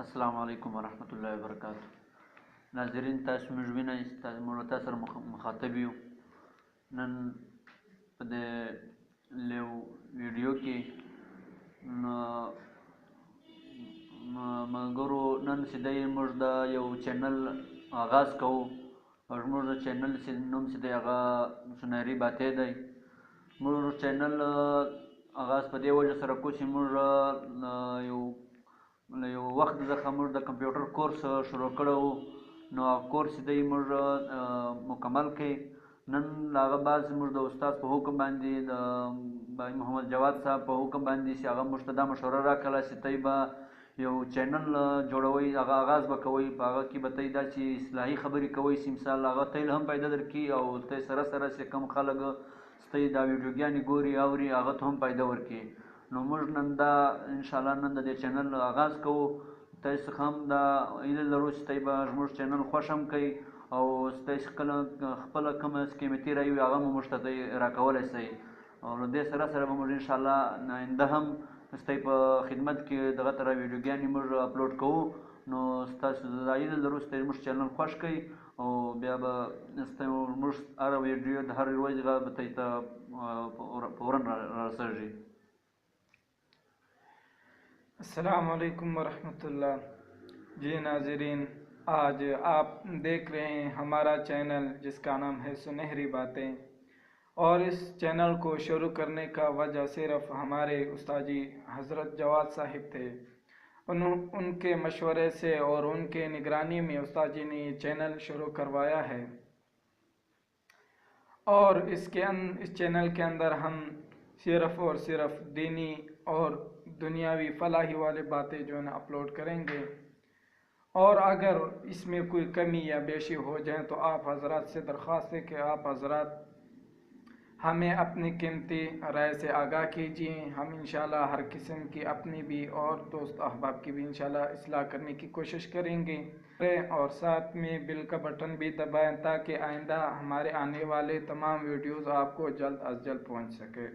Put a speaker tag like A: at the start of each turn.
A: अस्सलाम वालेकुम वरहमतुल्लाहि वबरकातुहू। नाज़रीन, तاسو موږ وینئ چې موږ تاسو سره مخاطب یو. نن په دې ویډیو کې ملګرو نن چې دی موږ د یو چینل آغاز کوو او زموږ د چینل نوم چې دی هغه سنهري باتی دی. موږ چینل آغاز په دې وجه سره کوو چې موږ یو وخت څخه موږ د کمپیوټر کورس شروع کړی وو، نو هغه کورس دی موږ مکمل کړی. نن هغه بعد موږ د استاد په حکم باندې د بای محمد جواد صاحب په حکم باندې چې هغه موږ ته دا مشوره راکړله چې تی به یو چینل جوړوئ، هغه آغاز به کوئ، په هغه کې به تی دا چې اصلاحي خبرې کوئ چې مثال هغه تی هم پیدا درکړي او تی سره سره چې کوم خلک تی دا ویډیوګانې ګوري اوري هغه ته هم پیدا ورکړي. نو موږ نن دا انشاءالله نن د دې چینل آغاز کوو. تاسو څخه هم دا هیله لرو چې تی به زموږ چینل خوښ هم کوئ او تاسو کله خپله کومه قیمتي رایې وي هغه مو موږ ته راکولی شئ. او له دې سره سره به موږ انشاءالله آینده هم ستاسو په خدمت کې دغه طرح ویډیوګانې موږ اپلوډ کوو. نو ستاسو دا هیله لرو چې زموږ چینل خوښ کړئ او بیا به موږ هره ویډیو د هر ورځې به تاسو ته فوراً رارسیږي.
B: अस्सलाम वालेकुम वरहमतुल्लाह। जी नाज़रीन, आज आप देख रहे हैं हमारा चैनल जिसका नाम है सुनहरी बातें, और इस चैनल को शुरू करने का वजह सिर्फ हमारे उस्ताद हज़रत जवाद साहिब थे। उनके मशवरे से और उनके निगरानी में उस्ताद जी ने ये चैनल शुरू करवाया है और इस चैनल के अंदर हम सिर्फ़ और सिर्फ दीनी और दुनियावी फलाही वाले बातें जो है ना अपलोड करेंगे, और अगर इसमें कोई कमी या बेशी हो जाए तो आप हजरात से दरख्वास्त है कि आप हजरात हमें अपनी कीमती राय से आगाह कीजिए। हम इंशाल्लाह हर किस्म की अपनी भी और दोस्त अहबाब की भी इंशाल्लाह इस्लाह करने की कोशिश करेंगे, और साथ में बिल का बटन भी दबाएं ताकि आइंदा हमारे आने वाले तमाम वीडियोज़ आपको जल्द अज जल्द पहुँच सके।